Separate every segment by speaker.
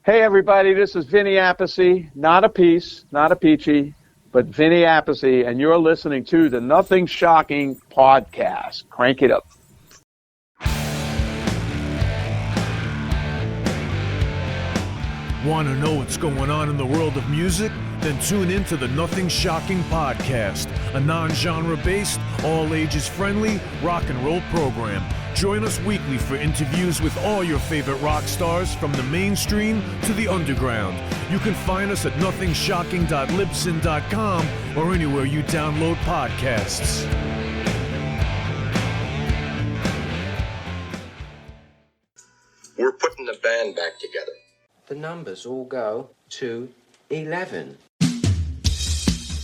Speaker 1: Hey, everybody, this is Vinny Appice, not Appice, not Appice, but Vinny Appice, and you're listening to the Nothing Shocking podcast. Crank it up.
Speaker 2: Want to know what's going on in the world of music? Then tune in to the Nothing Shocking podcast, a non-genre based, all-ages friendly rock and roll program. Join us weekly for interviews with all your favorite rock stars from the mainstream to the underground. You can find us at nothingshocking.libsyn.com or anywhere you download podcasts.
Speaker 3: We're putting the band back together.
Speaker 4: The numbers all go to 11.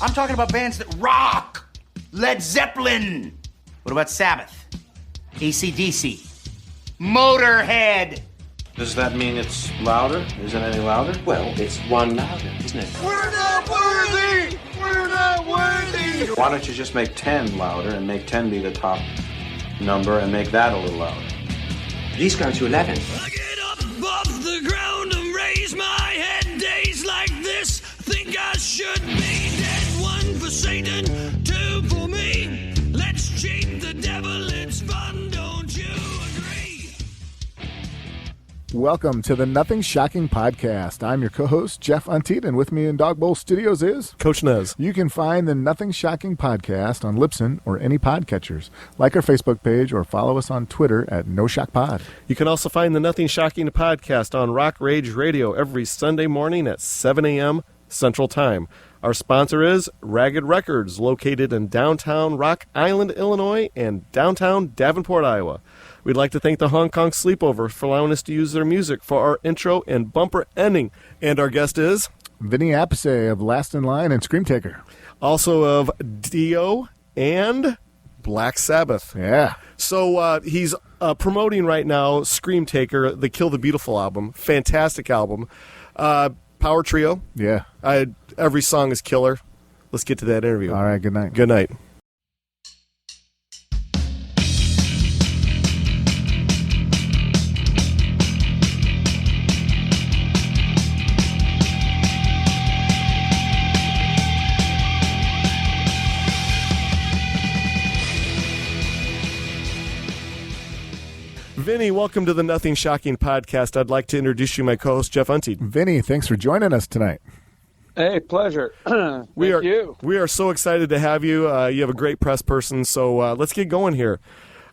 Speaker 5: I'm talking about bands that rock. Led Zeppelin. What about Sabbath? AC/DC. Motorhead.
Speaker 6: Does that mean it's louder? Isn't it any louder?
Speaker 4: Well, it's one louder, isn't it?
Speaker 5: We're not worthy. We're not worthy.
Speaker 6: Why don't you just make 10 louder and make 10 be the top number and make that a little louder?
Speaker 4: These go to 11.
Speaker 7: I get up off the ground and raise my head. Days like this, think I should be dead. One for Satan, two for me. Let's cheat the devil, it's fun, don't you agree?
Speaker 8: Welcome to the Nothing Shocking podcast. I'm your co-host, Jeff Untied, and with me in Dog Bowl Studios is
Speaker 9: Coach Nez.
Speaker 8: You can find the Nothing Shocking podcast on Libsyn or any podcatchers. Like our Facebook page or follow us on Twitter at NoShockPod.
Speaker 9: You can also find the Nothing Shocking podcast on Rock Rage Radio every Sunday morning at 7 a.m. Central Time. Our sponsor is Ragged Records, located in downtown Rock Island, Illinois, and downtown Davenport, Iowa. We'd like to thank the Hong Kong Sleepover for allowing us to use their music for our intro and bumper ending. And our guest is
Speaker 8: Vinny Appice of Last in Line and Scream Taker.
Speaker 9: Also of Dio and Black Sabbath.
Speaker 8: Yeah.
Speaker 9: So he's promoting right now Scream Taker, the Kill the Beautiful album. Fantastic album. Power trio.
Speaker 8: Yeah.
Speaker 9: Every song is killer. Let's get to that interview.
Speaker 8: All right, good night.
Speaker 9: Good night. Vinny, welcome to the Nothing Shocking podcast. I'd like to introduce you, my co-host, Jeff Untied.
Speaker 8: Vinny, thanks for joining us tonight.
Speaker 1: Hey, pleasure. Thank you.
Speaker 9: We are so excited to have you. You have a great press person, so let's get going here.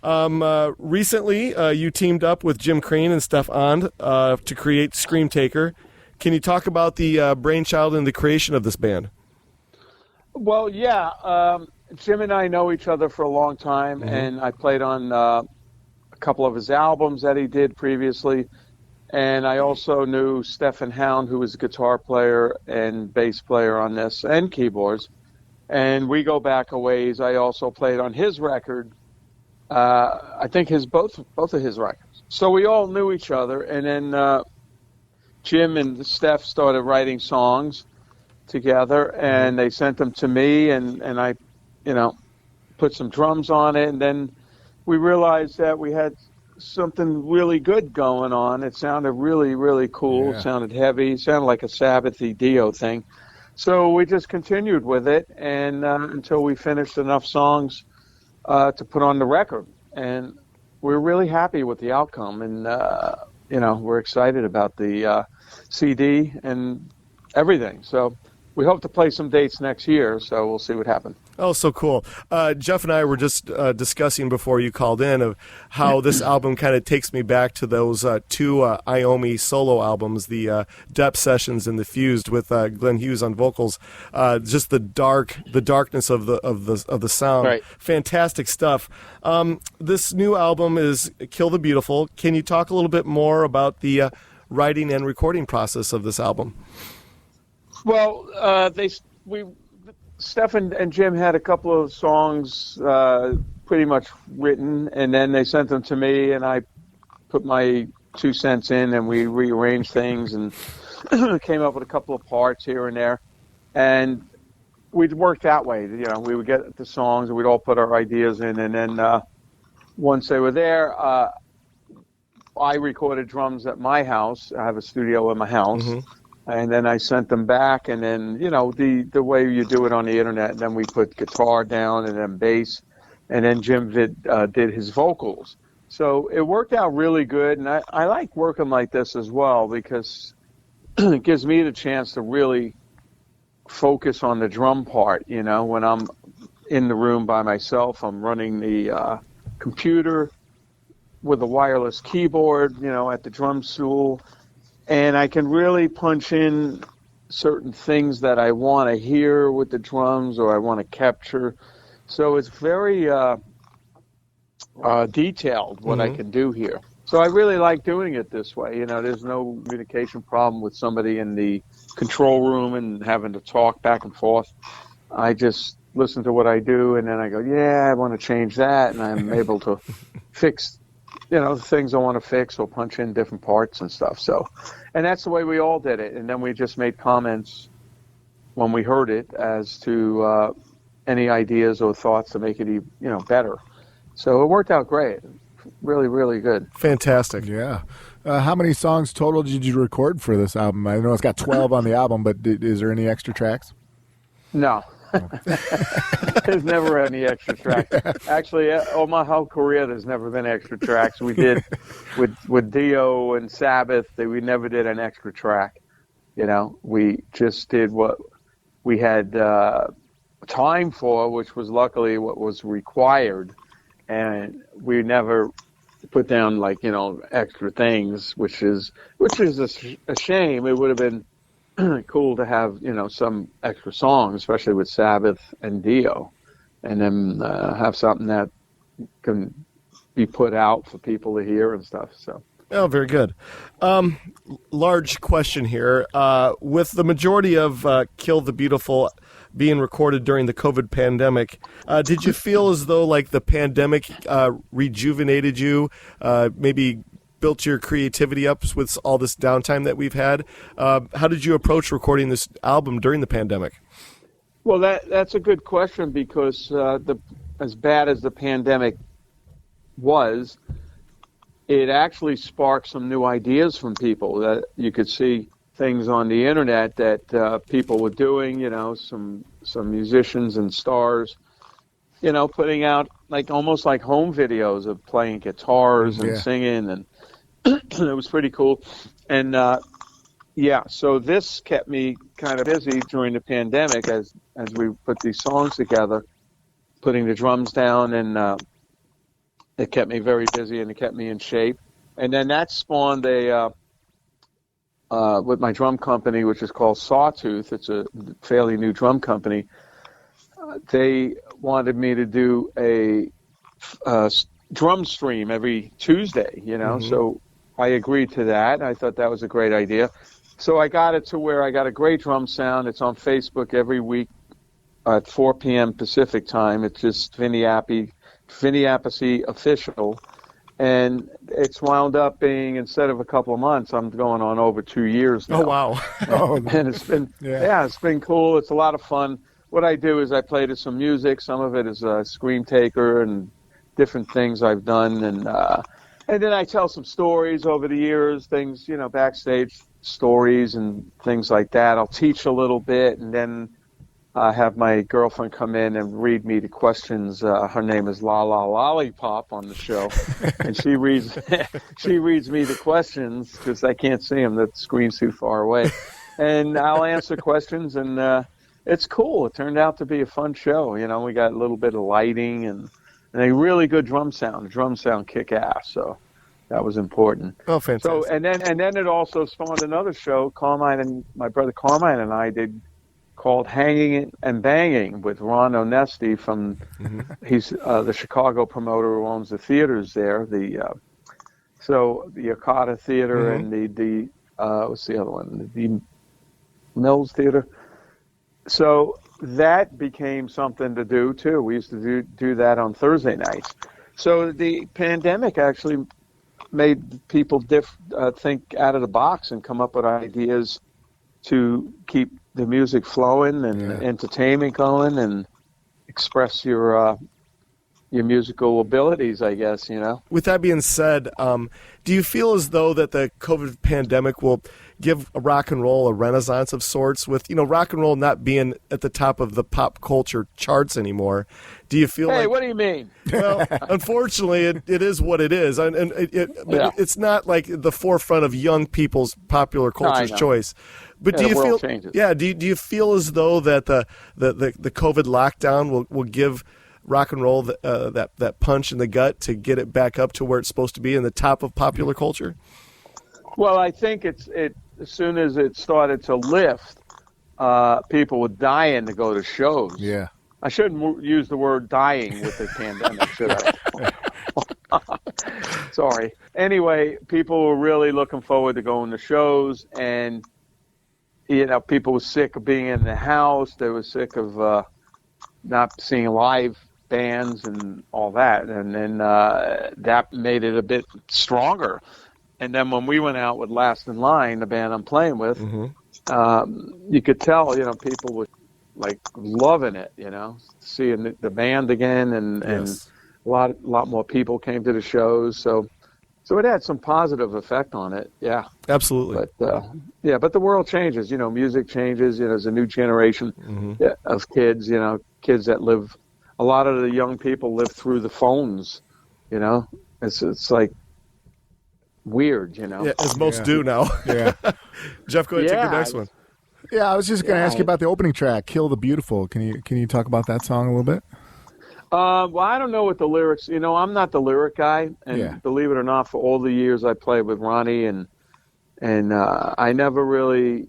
Speaker 9: Recently, you teamed up with Jim Crane and Steph Ond to create Scream Taker. Can you talk about the brainchild and the creation of this band?
Speaker 1: Well, yeah. Jim and I know each other for a long time, and I played on a couple of his albums that he did previously. And I also knew Stephen Hound, who was a guitar player and bass player on this, and keyboards. And we go back a ways. I also played on his record. I think both of his records. So we all knew each other. And then Jim and Steph started writing songs together, and they sent them to me, and I, put some drums on it. And then we realized that we had something really good going on. It sounded really, really cool.
Speaker 8: Yeah.
Speaker 1: It sounded heavy. It sounded like a Sabbathy Dio thing. So we just continued with it and until we finished enough songs to put on the record. And we're really happy with the outcome. And, we're excited about the CD and everything. So we hope to play some dates next year, so we'll see what happens.
Speaker 9: Oh, so cool. Jeff and I were just discussing before you called in of how this album kind of takes me back to those two Iommi solo albums, the Depth Sessions and the Fused with Glenn Hughes on vocals. Just the darkness of the sound.
Speaker 1: Right.
Speaker 9: Fantastic stuff. This new album is Kill the Beautiful. Can you talk a little bit more about the writing and recording process of this album?
Speaker 1: Well, Steph and Jim had a couple of songs pretty much written, and then they sent them to me, and I put my 2 cents in, and we rearranged things and came up with a couple of parts here and there. And we'd work that way. We would get the songs, and we'd all put our ideas in, and then once they were there, I recorded drums at my house. I have a studio in my house. And then I sent them back, and then, the way you do it on the internet, and then we put guitar down and then bass, and then Jim did his vocals. So it worked out really good, and I like working like this as well because it gives me the chance to really focus on the drum part. When I'm in the room by myself, I'm running the computer with a wireless keyboard, at the drum stool, and I can really punch in certain things that I want to hear with the drums or I want to capture. So it's very detailed what I can do here. So I really like doing it this way. There's no communication problem with somebody in the control room and having to talk back and forth. I just listen to what I do, and then I go, I want to change that, and I'm able to fix the things I want to fix or punch in different parts and stuff. So, and that's the way we all did it. And then we just made comments when we heard it as to any ideas or thoughts to make it, better. So it worked out great. Really, really good.
Speaker 9: Fantastic.
Speaker 8: Yeah. How many songs total did you record for this album? I know it's got 12 on the album, but is there any extra tracks?
Speaker 1: No. There's never any extra tracks. Actually, all my whole career, there's never been extra tracks. We did with Dio and Sabbath. We never did an extra track. We just did what we had time for, which was luckily what was required, and we never put down extra things, which is a shame. It would have been cool to have some extra songs, especially with Sabbath and Dio, and then have something that can be put out for people to hear and stuff. So
Speaker 9: very good. Large question here. With the majority of Kill the Beautiful being recorded during the COVID pandemic, did you feel as though the pandemic rejuvenated you, maybe built your creativity up with all this downtime that we've had? How did you approach recording this album during the pandemic?
Speaker 1: Well, that's a good question because as bad as the pandemic was, it actually sparked some new ideas from people. That you could see things on the internet that people were doing, some musicians and stars, putting out almost like home videos of playing guitars and singing, and it was pretty cool. And so this kept me kind of busy during the pandemic as we put these songs together, putting the drums down, and it kept me very busy and it kept me in shape. And then that spawned with my drum company, which is called Sawtooth. It's a fairly new drum company. They wanted me to do a drum stream every Tuesday, so I agreed to that. I thought that was a great idea. So I got it to where I got a great drum sound. It's on Facebook every week at 4 p.m. Pacific time. It's just Vinny Appice Official. And it's wound up being, instead of a couple of months, I'm going on over 2 years now.
Speaker 9: Oh, wow.
Speaker 1: And it's been, it's been cool. It's a lot of fun. What I do is I play to some music. Some of it is Scream Taker and different things I've done. And then I tell some stories over the years, things, backstage stories and things like that. I'll teach a little bit, and then have my girlfriend come in and read me the questions. Her name is La La Lollipop on the show, and she reads me the questions because I can't see them. The screen's too far away, and I'll answer questions, and it's cool. It turned out to be a fun show. We got a little bit of lighting and a really good drum sound. The drum sound kick ass. So that was important.
Speaker 9: Oh, fantastic.
Speaker 1: So and then it also spawned another show. Carmine and my brother Carmine and I did, called Hanging and Banging with Ron Onesti from, he's the Chicago promoter who owns the theaters there. So the Okada Theater and the what's the other one? The Mills Theater. So that became something to do too. We used to do that on Thursday nights. So the pandemic actually made people think out of the box and come up with ideas to keep the music flowing and entertainment going and express your your musical abilities, I guess, you know.
Speaker 9: With that being said, do you feel as though that the COVID pandemic will give rock and roll a renaissance of sorts, with, you know, rock and roll not being at the top of the pop culture charts anymore? Do you feel
Speaker 1: what do you mean?
Speaker 9: Well, unfortunately, it is what it is. And it's not like the forefront of young people's popular culture's choice. But do you feel changes. Do you feel as though that the COVID lockdown will give rock and roll that punch in the gut to get it back up to where it's supposed to be in the top of popular culture?
Speaker 1: Well, I think as soon as it started to lift, people were dying to go to shows.
Speaker 8: Yeah.
Speaker 1: I shouldn't use the word dying with the pandemic, should I? Sorry. Anyway, people were really looking forward to going to shows, and, you know, people were sick of being in the house. They were sick of not seeing live bands and all that, and then that made it a bit stronger. And then when we went out with Last in Line, the band I'm playing with, you could tell, you know, people were like loving it, you know, seeing the band again, and a lot more people came to the shows. So it had some positive effect on it. Yeah,
Speaker 9: absolutely.
Speaker 1: But but the world changes, you know, music changes. You know, there's a new generation of kids, you know, kids that live. A lot of the young people live through the phones, you know. It's like weird, you know.
Speaker 9: Yeah, as most do now.
Speaker 8: Yeah.
Speaker 9: Jeff, go ahead and take the next one.
Speaker 8: Yeah, I was just going to ask you about the opening track, "Kill the Beautiful." Can you talk about that song a little bit?
Speaker 1: Well, I don't know what the lyrics. You know, I'm not the lyric guy, and believe it or not, for all the years I played with Ronnie, and I never really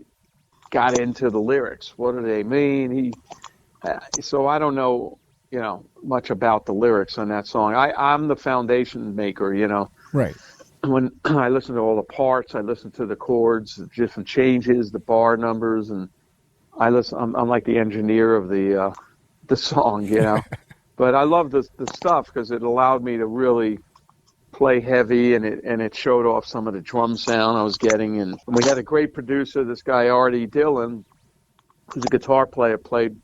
Speaker 1: got into the lyrics. What do they mean? So I don't know, you know, much about the lyrics on that song. I'm the foundation maker, you know.
Speaker 8: Right.
Speaker 1: When I listen to all the parts, I listen to the chords, the different changes, the bar numbers, and I'm like the engineer of the song, you know. But I love the stuff because it allowed me to really play heavy, and it showed off some of the drum sound I was getting. And we had a great producer, this guy Artie Dillon, who's a guitar player, played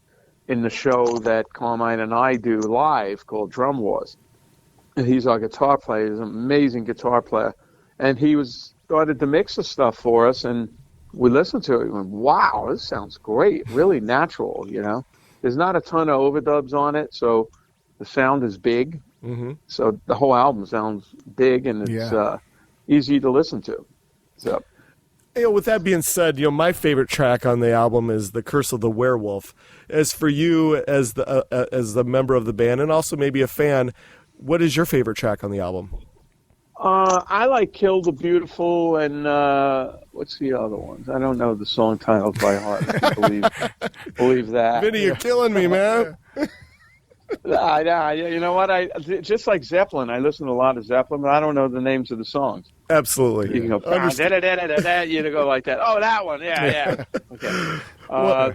Speaker 1: in the show that Carmine and I do live called Drum Wars. And he's our guitar player. He's an amazing guitar player. And he started to mix the stuff for us, and we listened to it and went, wow, this sounds great, really natural, you know. There's not a ton of overdubs on it, so the sound is big. Mm-hmm. So the whole album sounds big, and it's easy to listen to. So,
Speaker 9: you know, with that being said, you know, my favorite track on the album is "The Curse of the Werewolf." As for you, as the member of the band, and also maybe a fan, what is your favorite track on the album?
Speaker 1: I like "Kill the Beautiful" and what's the other ones? I don't know the song titles by heart. believe that.
Speaker 9: Vinny, you're killing me, man.
Speaker 1: You know what? Just like Zeppelin, I listen to a lot of Zeppelin, but I don't know the names of the songs.
Speaker 9: Absolutely.
Speaker 1: You can go, you go like that. Oh, that one. Yeah. Okay.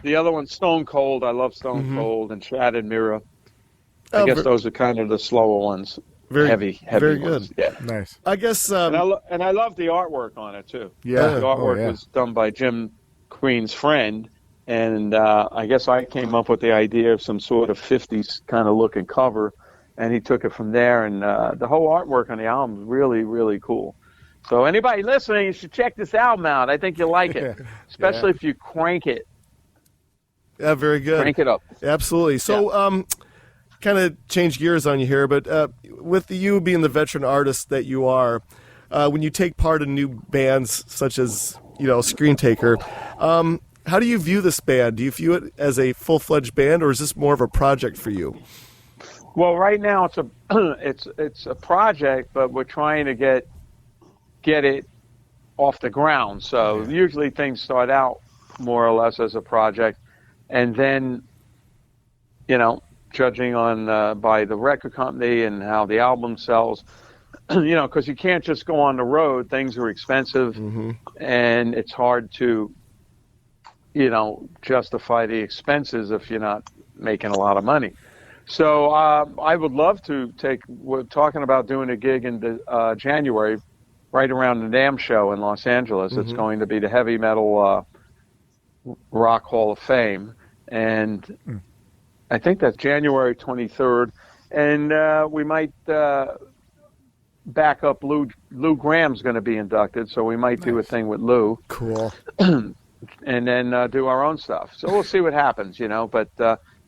Speaker 1: The other one, Stone Cold. I love Stone Cold and Shattered Mirror. I guess those are kind of the slower ones. Heavy
Speaker 9: very
Speaker 1: ones.
Speaker 9: Good.
Speaker 1: Yeah.
Speaker 8: Nice.
Speaker 9: I guess.
Speaker 1: And I love the artwork on it too.
Speaker 8: Yeah.
Speaker 1: The artwork was done by Jim Queen's friend. And I guess I came up with the idea of some sort of 50s kind of looking cover, and he took it from there. And the whole artwork on the album is really, really cool. So anybody listening, you should check this album out. I think you'll like it, especially if you crank it.
Speaker 9: Yeah, very good.
Speaker 1: Crank it up.
Speaker 9: Absolutely. So kind of change gears on you here, but with you being the veteran artist that you are, when you take part in new bands such as, you know, Screen Taker, how do you view this band? Do you view it as a full-fledged band, or is this more of a project for you?
Speaker 1: Well, right now it's a project, but we're trying to get it off the ground. So usually things start out more or less as a project, and then, you know, judging on by the record company and how the album sells, you know, because you can't just go on the road. Things are expensive, and it's hard to, you know, justify the expenses if you're not making a lot of money. So I would love to we're talking about doing a gig in January, right around the NAMM show in Los Angeles. It's going to be the Heavy Metal Rock Hall of Fame. And I think that's January 23rd. and we might back up Lou Graham's going to be inducted, so we might do a thing with Lou.
Speaker 9: Cool.
Speaker 1: And then do our own stuff. So we'll see what happens, but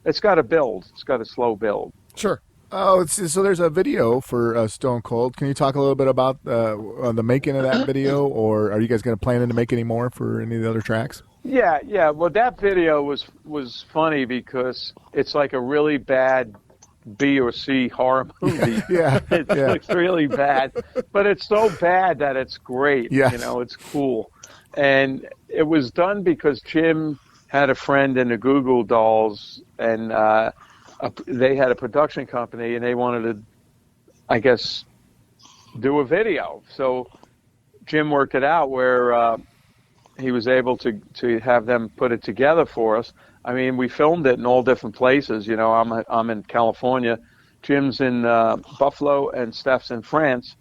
Speaker 1: it's got to build. It's got a slow build.
Speaker 9: Sure.
Speaker 8: Oh, so there's a video for Stone Cold. Can you talk a little bit about the making of that video, or are you guys going to plan to make any more for any of the other tracks?
Speaker 1: Yeah. Well, that video was funny because it's like a really bad B or C horror movie. It's really bad, but it's so bad that it's great.
Speaker 8: Yes.
Speaker 1: It's cool. And it was done because Jim had a friend in the Goo Goo Dolls, and they had a production company, and they wanted to, I guess, do a video. So Jim worked it out where he was able to have them put it together for us. I mean, we filmed it in all different places. I'm in California, Jim's in Buffalo, and Steph's in France,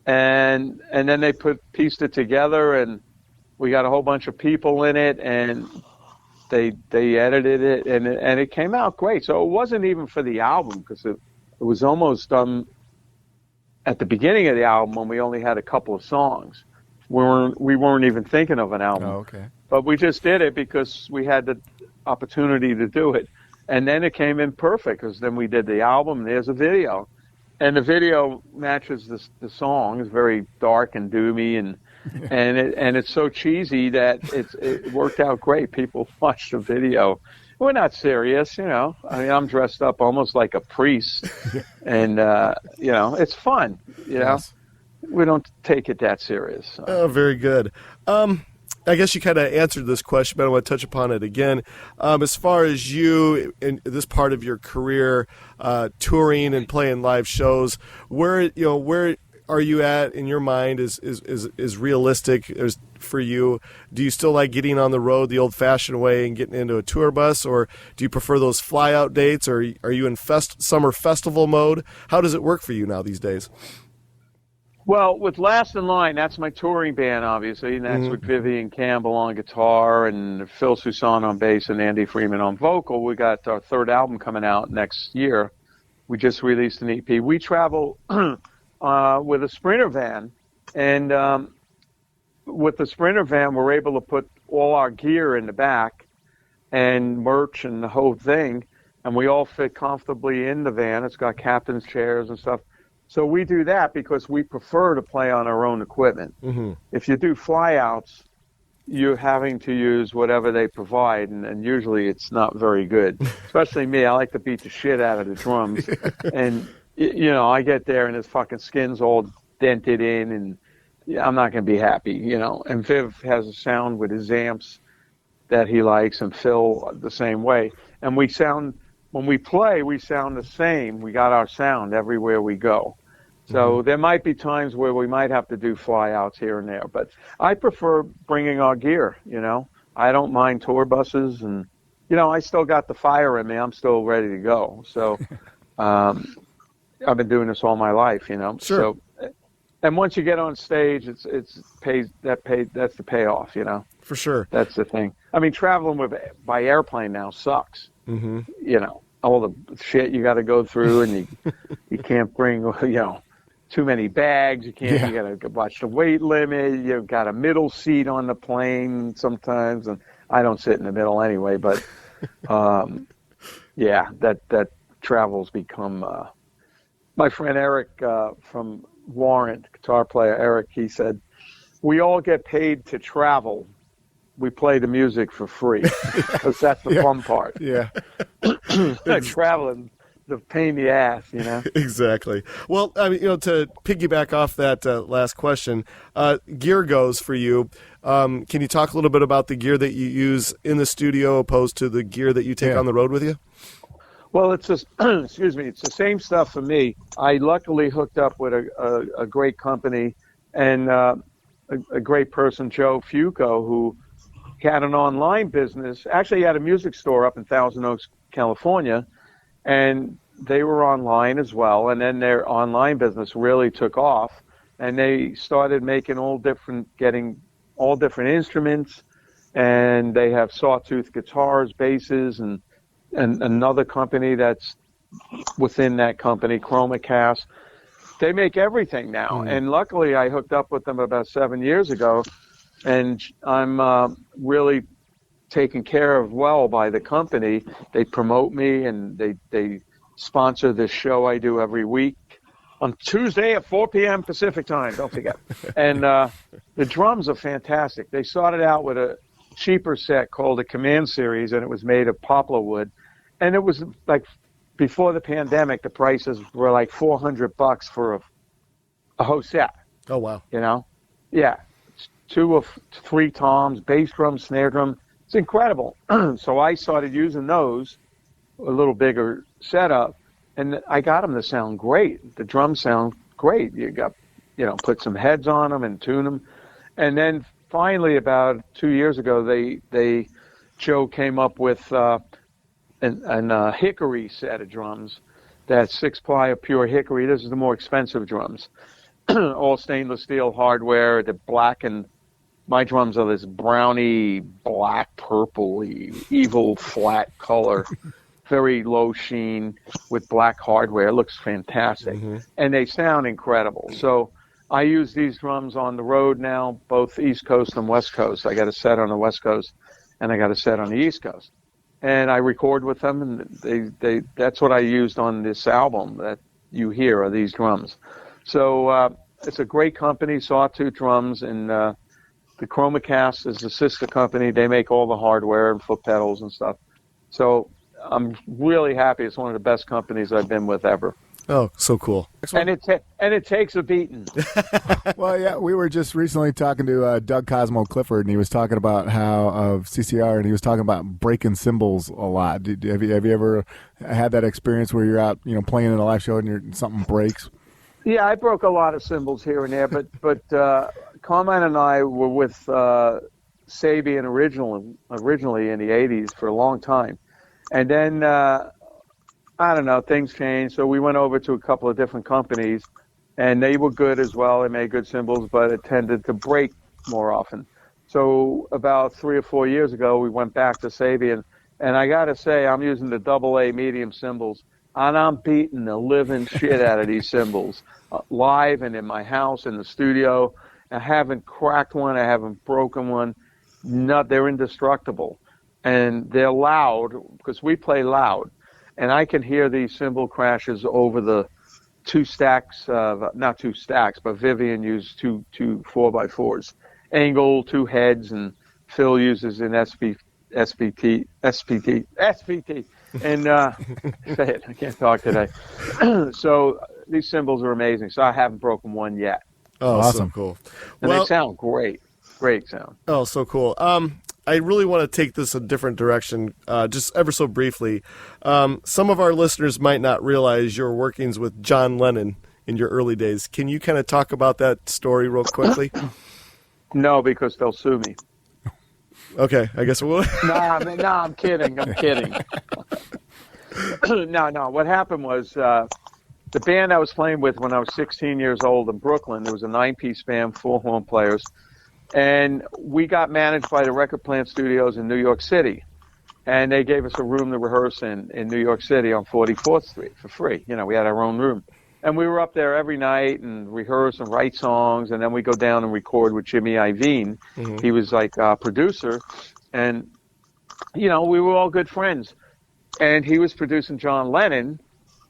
Speaker 1: and then they pieced it together, and we got a whole bunch of people in it, and they edited it, and it came out great. So it wasn't even for the album, because it was almost done at the beginning of the album when we only had a couple of songs. We weren't even thinking of an album.
Speaker 8: Oh, okay.
Speaker 1: But we just did it because we had the opportunity to do it. And then it came in perfect, because then we did the album, and there's a video. And the video matches the song. It's very dark and doomy, and it's so cheesy that it worked out great. People watched the video. We're not serious, I mean, I'm dressed up almost like a priest, and it's fun.
Speaker 8: Yes.
Speaker 1: We don't take it that serious. So.
Speaker 9: Oh, very good. I guess you kind of answered this question, but I want to touch upon it again. As far as you in this part of your career, touring and playing live shows, where are you at in your mind is realistic for you? Do you still like getting on the road the old-fashioned way and getting into a tour bus, or do you prefer those fly-out dates, or are you in summer festival mode? How does it work for you now these days?
Speaker 1: Well, with Last in Line, that's my touring band, obviously, and that's with Vivian Campbell on guitar and Phil Soussan on bass and Andy Freeman on vocal. We got our third album coming out next year. We just released an EP. We travel with a Sprinter van, and with the Sprinter van, we're able to put all our gear in the back and merch and the whole thing, and we all fit comfortably in the van. It's got captain's chairs and stuff. So we do that because we prefer to play on our own equipment. Mm-hmm. If you do flyouts, you're having to use whatever they provide, and usually it's not very good. Especially me, I like to beat the shit out of the drums. And, I get there and his fucking skin's all dented in, and I'm not going to be happy, And Viv has a sound with his amps that he likes, and Phil the same way. And when we play, we sound the same. We got our sound everywhere we go. So there might be times where we might have to do flyouts here and there, but I prefer bringing our gear, I don't mind tour buses, and, I still got the fire in me. I'm still ready to go. So I've been doing this all my life,
Speaker 9: Sure.
Speaker 1: So, and once you get on stage, that's the payoff,
Speaker 9: For sure.
Speaker 1: That's the thing. I mean, traveling by airplane now sucks. Mm-hmm. All the shit you got to go through, and you can't bring, too many bags. You can't. You got to watch the weight limit. You've got a middle seat on the plane sometimes, and I don't sit in the middle anyway. But that travel's become. My friend Eric from Warrant, guitar player Eric, he said, "We all get paid to travel. We play the music for free, because that's the fun part."
Speaker 8: Yeah.
Speaker 1: Traveling, the pain in the ass,
Speaker 9: Exactly. Well, I mean, to piggyback off that last question, gear goes for you. Can you talk a little bit about the gear that you use in the studio opposed to the gear that you take on the road with you?
Speaker 1: Well, it's just, excuse me, it's the same stuff for me. I luckily hooked up with a great company and a great person, Joe Fuco, who had an online business. Actually, he had a music store up in Thousand Oaks, California, and they were online as well. And then their online business really took off, and they started making getting all different instruments, and they have sawtooth guitars, basses, and another company that's within that company, ChromaCast. They make everything now. And luckily I hooked up with them about 7 years ago, and I'm really taken care of well by the company. They promote me, and they sponsor this show I do every week on Tuesday at 4 p.m. Pacific time, don't forget. And the drums are fantastic. They started out with a cheaper set called a Command Series, and it was made of poplar wood. And it was like, before the pandemic, the prices were like $400 for a whole set.
Speaker 9: Oh, wow.
Speaker 1: You know? Yeah. 2 or 3 toms, bass drum, snare drum. It's incredible. So I started using those, a little bigger setup, and I got them to sound great. The drums sound great. You got, put some heads on them and tune them. And then finally, about 2 years ago, Joe came up with an hickory set of drums. That's 6-ply of pure hickory. This is the more expensive drums. All stainless steel hardware. They're black, and my drums are this browny, black, purpley, evil, flat color. Very low sheen with black hardware. It looks fantastic. And they sound incredible. So I use these drums on the road now, both East Coast and West Coast. I got a set on the West Coast, and I got a set on the East Coast. And I record with them, and that's what I used on this album that you hear, are these drums. So it's a great company, Sawtooth Drums, and the ChromaCast is the sister company. They make all the hardware and foot pedals and stuff. So I'm really happy. It's one of the best companies I've been with ever.
Speaker 9: Oh, so cool.
Speaker 1: And it takes a beating.
Speaker 8: Well, yeah, we were just recently talking to Doug Cosmo Clifford, and he was talking about how of CCR, and he was talking about breaking cymbals a lot. Have you ever had that experience where you're out, playing in a live show and something breaks?
Speaker 1: Yeah, I broke a lot of cymbals here and there, but Carmine and I were with Sabian originally in the 80s for a long time. And then, I don't know, things changed. So we went over to a couple of different companies, and they were good as well. They made good cymbals, but it tended to break more often. So about 3 or 4 years ago, we went back to Sabian. And I got to say, I'm using the AA medium cymbals, and I'm beating the living shit out of these cymbals live and in my house, in the studio. I haven't cracked one. I haven't broken one. No, they're indestructible. And they're loud because we play loud. And I can hear these cymbal crashes over the 2 stacks, not 2 stacks, but Vivian used two 4x4s. Angle, 2 heads, and Phil uses an SPT. And say it, I can't talk today. So these cymbals are amazing. So I haven't broken one yet.
Speaker 9: Oh, awesome. So cool.
Speaker 1: And they sound great. Great sound.
Speaker 9: Oh, so cool. I really want to take this a different direction, just ever so briefly. Some of our listeners might not realize your workings with John Lennon in your early days. Can you kind of talk about that story real quickly?
Speaker 1: No, because they'll sue me.
Speaker 9: Okay, I guess we'll...
Speaker 1: No, I'm kidding. No. What happened was the band I was playing with when I was 16 years old in Brooklyn, there was a 9-piece band, 4 horn players. And we got managed by the Record Plant Studios in New York City. And they gave us a room to rehearse in New York City on 44th Street for free. We had our own room. And we were up there every night and rehearse and write songs. And then we go down and record with Jimmy Iovine. Mm-hmm. He was like a producer. And, we were all good friends. And he was producing John Lennon.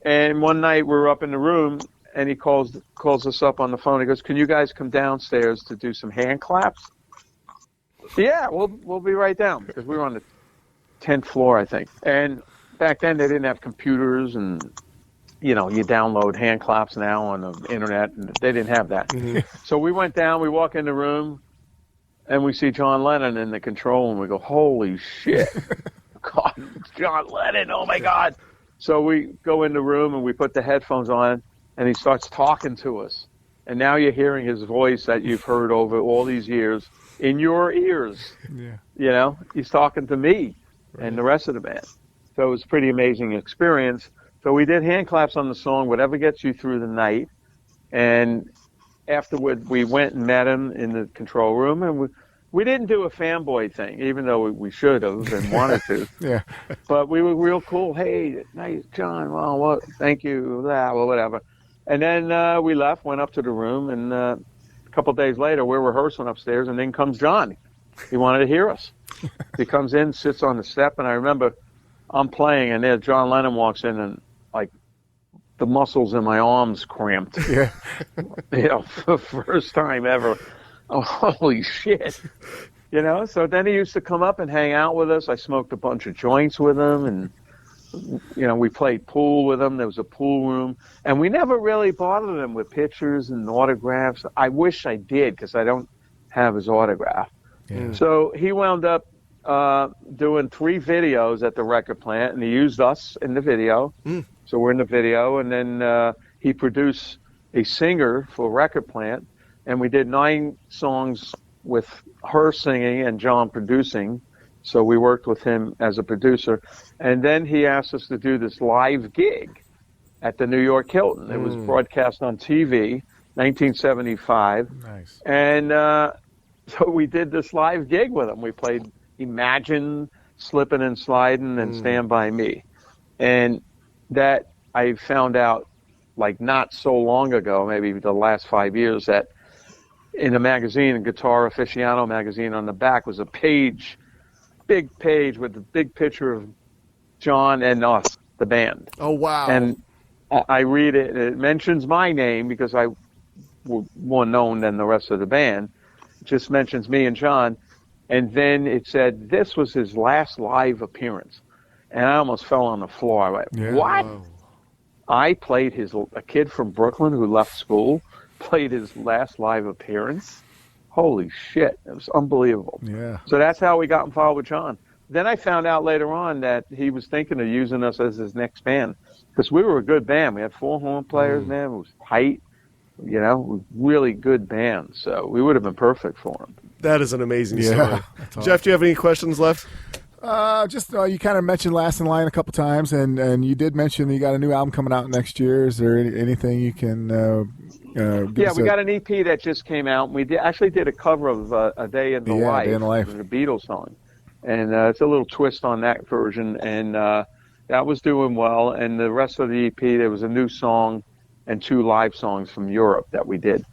Speaker 1: And one night we were up in the room, and he calls us up on the phone. He goes, "Can you guys come downstairs to do some hand claps?" Yeah, we'll be right down, because we were on the 10th floor, I think. And back then they didn't have computers, and you download hand claps now on the internet, and they didn't have that. Mm-hmm. So we went down, we walk in the room, and we see John Lennon in the control, and we go, "Holy shit." God, John Lennon, oh my God. So we go in the room and we put the headphones on, and he starts talking to us. And now you're hearing his voice that you've heard over all these years in your ears. Yeah. He's talking to me and the rest of the band. So it was a pretty amazing experience. So we did hand claps on the song, Whatever Gets You Through the Night. And afterward, we went and met him in the control room, and we didn't do a fanboy thing, even though we should have and wanted to.
Speaker 8: Yeah.
Speaker 1: But we were real cool. Hey, nice, John. Well, what? Thank you. Well, whatever. And then we left, went up to the room, and a couple of days later, we're rehearsing upstairs, and then comes John. He wanted to hear us. He comes in, sits on the step, and I remember I'm playing, and there John Lennon walks in, and like the muscles in my arms cramped.
Speaker 8: Yeah.
Speaker 1: For the first time ever. Oh, holy shit. So then he used to come up and hang out with us. I smoked a bunch of joints with him, and, we played pool with him. There was a pool room. And we never really bothered him with pictures and autographs. I wish I did, because I don't have his autograph.
Speaker 8: Yeah.
Speaker 1: So he wound up doing 3 videos at the record plant, and he used us in the video. So we're in the video, and then he produced a singer for record plant. And we did 9 songs with her singing and John producing. So we worked with him as a producer. And then he asked us to do this live gig at the New York Hilton. It was broadcast on TV, 1975.
Speaker 8: Nice.
Speaker 1: And so we did this live gig with him. We played Imagine, Slippin' and Slidin', and Stand By Me. And that I found out like not so long ago, maybe the last 5 years, that in a magazine, a Guitar Aficionado magazine, on the back was a page, big page with a big picture of John and us, the band.
Speaker 9: Oh, wow.
Speaker 1: And I read it, and it mentions my name because I was more known than the rest of the band. It just mentions me and John. And then it said this was his last live appearance. And I almost fell on the floor. I went, what?
Speaker 9: Whoa.
Speaker 1: I played a kid from Brooklyn who left school, played his last live appearance. Holy shit. It was unbelievable.
Speaker 8: Yeah.
Speaker 1: So that's how we got involved with John. Then I found out later on that he was thinking of using us as his next band, because we were a good band. We had 4 horn players, man. It was tight, really good band. So we would have been perfect for him.
Speaker 9: That is an amazing story. Jeff, do you have any questions left?
Speaker 8: Just you kind of mentioned Last in Line a couple times, and you did mention you got a new album coming out next year. Is there anything you can give us?
Speaker 1: We got an EP that just came out. We actually did a cover of A Day in the Life.
Speaker 8: Day in the Life.
Speaker 1: The Beatles song. And it's a little twist on that version, and that was doing well. And the rest of the EP, there was a new song and 2 live songs from Europe that we did.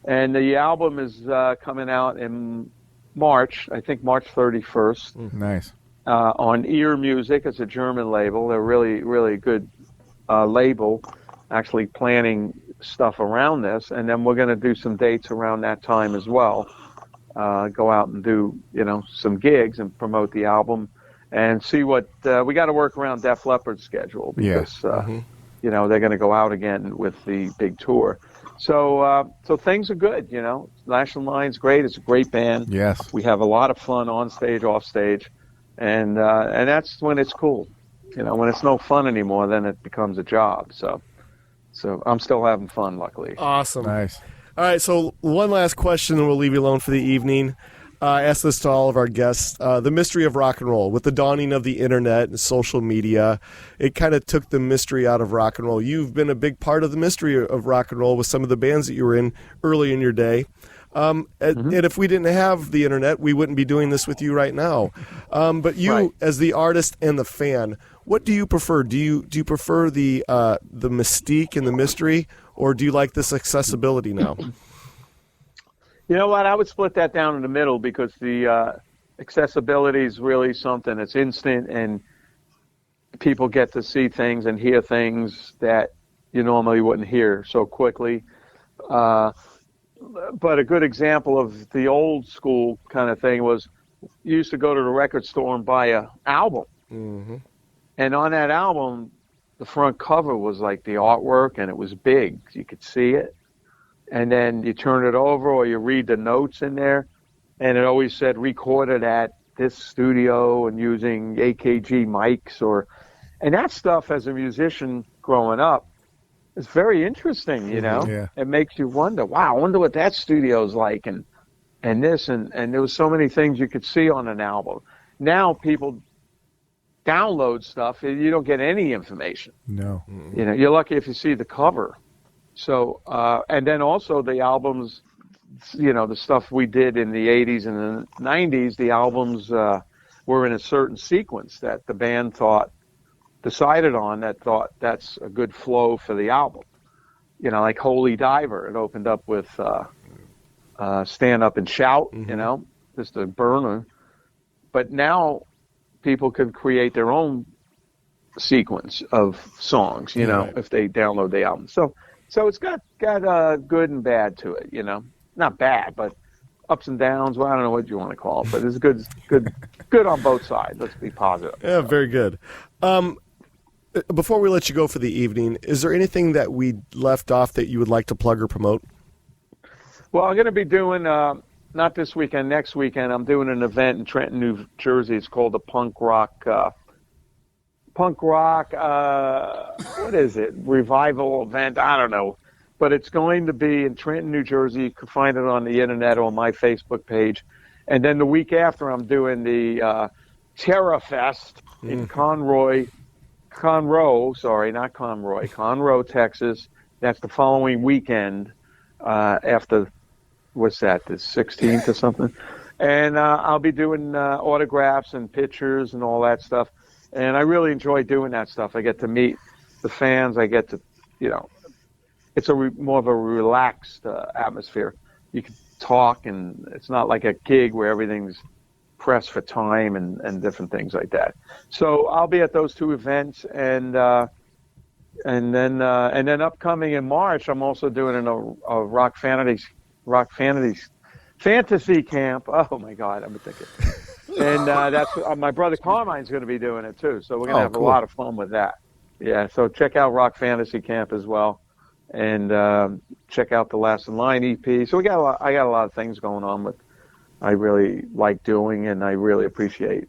Speaker 1: And the album is coming out in March, I think March 31st.
Speaker 8: Nice.
Speaker 1: On Ear Music. It's a German label. They're really, really good label, actually planning stuff around this. And then we're going to do some dates around that time as well. Go out and do, some gigs and promote the album and see what we got to work around Def Leppard's schedule, because, they're going to go out again with the big tour. So things are good, Last in Line's great. It's a great band.
Speaker 8: Yes.
Speaker 1: We have a lot of fun on stage, off stage. And that's when it's cool. When it's no fun anymore, then it becomes a job. So I'm still having fun, luckily.
Speaker 9: Awesome.
Speaker 8: Nice.
Speaker 9: All right, so one last question, and we'll leave you alone for the evening. I ask this to all of our guests. The mystery of rock and roll. With the dawning of the internet and social media, it kind of took the mystery out of rock and roll. You've been a big part of the mystery of rock and roll with some of the bands that you were in early in your day. And if we didn't have the internet, we wouldn't be doing this with you right now. But you, as the artist and the fan, what do you prefer? Do you prefer the mystique and the mystery, or do you like this accessibility now?
Speaker 1: You know what? I would split that down in the middle, because the accessibility is really something that's instant, and people get to see things and hear things that you normally wouldn't hear so quickly. But a good example of the old school kind of thing was you used to go to the record store and buy an album. Mm-hmm. And on that album, the front cover was like the artwork, and it was big. You could see it. And then you turn it over, or you read the notes in there, and it always said recorded at this studio and using AKG mics. And that stuff, as a musician growing up, it's very interesting,
Speaker 8: Yeah.
Speaker 1: It makes you wonder, wow, I wonder what that studio's like, and this, and there was so many things you could see on an album. Now people download stuff, you don't get any information.
Speaker 8: No.
Speaker 1: You're lucky if you see the cover. So, and then also the albums, the stuff we did in the 80s and the 90s, the albums were in a certain sequence that the band decided on, thought that's a good flow for the album. Like Holy Diver, it opened up with Stand Up and Shout, just a burner. But now people can create their own sequence of songs, if they download the album. So it's got good and bad to it, Not bad, but ups and downs. Well, I don't know what you want to call it, but it's good on both sides. Let's be positive.
Speaker 9: Yeah, very good. Before we let you go for the evening, is there anything that we left off that you would like to plug or promote?
Speaker 1: Well, I'm going to be doing, not this weekend, next weekend, I'm doing an event in Trenton, New Jersey. It's called the Punk Rock, what is it? Revival event? I don't know. But it's going to be in Trenton, New Jersey. You can find it on the internet or on my Facebook page. And then the week after, I'm doing the Terra Fest in Conroe, Texas. That's the following weekend after, what's that, the 16th or something? And I'll be doing autographs and pictures and all that stuff. And I really enjoy doing that stuff. I get to meet the fans. I get to, it's more of a relaxed atmosphere. You can talk, and it's not like a gig where everything's pressed for time and different things like that. So I'll be at those two events, and then upcoming in March, I'm also doing a rock fantasy camp. Oh my God, I'm thinking. And that's my brother Carmine's going to be doing it too. So we're going to have a lot of fun with that. Yeah. So check out Rock Fantasy Camp as well, and check out the Last in Line EP. So I got a lot of things going on with. I really like doing, and I really appreciate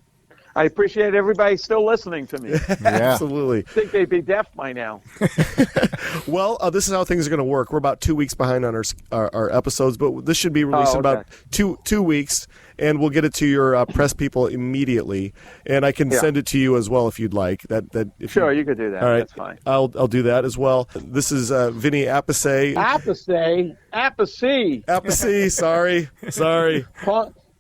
Speaker 1: everybody still listening to me.
Speaker 9: Yeah. Absolutely.
Speaker 1: I think they'd be deaf by now.
Speaker 9: Well, this is how things are going to work. We're about 2 weeks behind on our episodes, but this should be released in about two weeks, and we'll get it to your press people immediately. And I can send it to you as well if you'd like.
Speaker 1: Sure, you could do that.
Speaker 9: All right.
Speaker 1: That's fine.
Speaker 9: I'll do that as well. This is Vinny Appice. Appice. Sorry.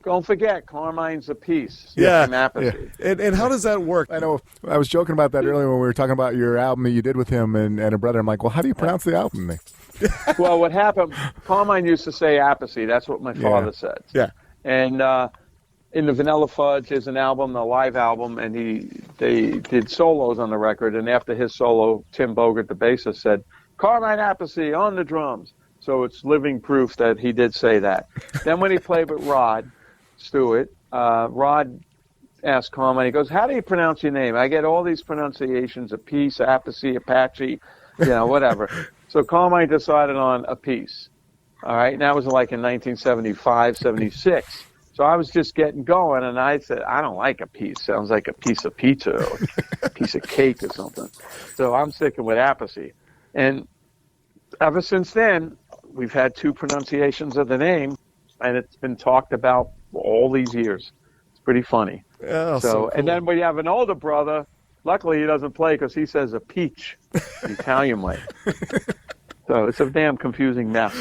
Speaker 1: Don't forget, Carmine's Appice.
Speaker 9: Yeah.
Speaker 1: Appice.
Speaker 9: And how does that work?
Speaker 8: I know. I was joking about that earlier when we were talking about your album that you did with him and a brother. I'm like, well, how do you pronounce the album name?
Speaker 1: Well, what happened, Carmine used to say Appice. That's what my father said.
Speaker 9: Yeah.
Speaker 1: And in the Vanilla Fudge is an album, a live album, and they did solos on the record. And after his solo, Tim Bogert, the bassist, said, Carmine Appice on the drums. So it's living proof that he did say that. Then when he played with Rod Stewart, Rod asked Carmine, he goes, how do you pronounce your name? I get all these pronunciations, Appice, Appice, Apache, whatever. So Carmine decided on Appice. All right, and that was like in 1975, 76. So I was just getting going, and I said, I don't like Appice. Sounds like a piece of pizza or a piece of cake or something. So I'm sticking with Appice. And ever since then, we've had two pronunciations of the name, and it's been talked about all these years. It's pretty funny.
Speaker 9: Yeah,
Speaker 1: so
Speaker 9: cool.
Speaker 1: And then we have an older brother. Luckily, he doesn't play because he says a peach, the Italian way. So it's a damn confusing mess.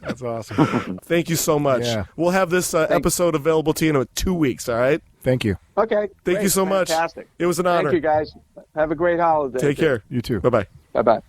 Speaker 8: That's awesome.
Speaker 9: Thank you so much.
Speaker 8: Yeah.
Speaker 9: We'll have this episode available to you in 2 weeks, all right?
Speaker 8: Thank you.
Speaker 1: Okay.
Speaker 9: Thank you so much.
Speaker 1: Fantastic.
Speaker 9: It was an honor.
Speaker 1: Thank you, guys. Have a great holiday.
Speaker 9: Take care.
Speaker 8: You too.
Speaker 9: Bye-bye.
Speaker 1: Bye-bye.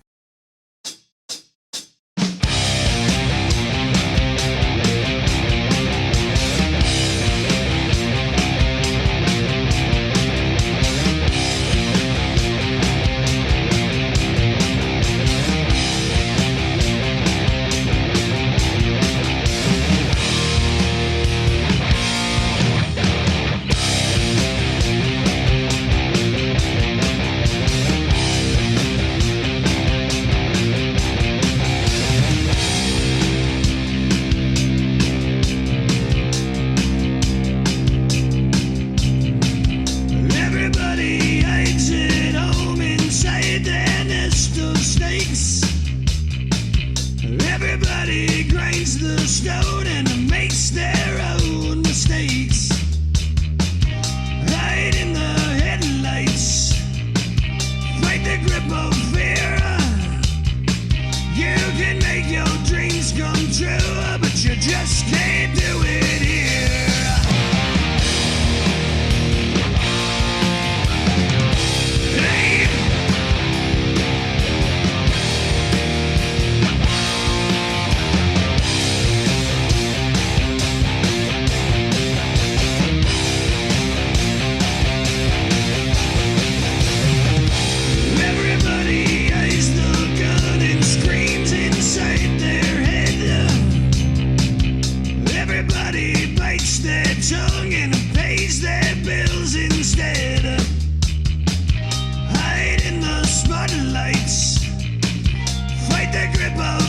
Speaker 7: grip of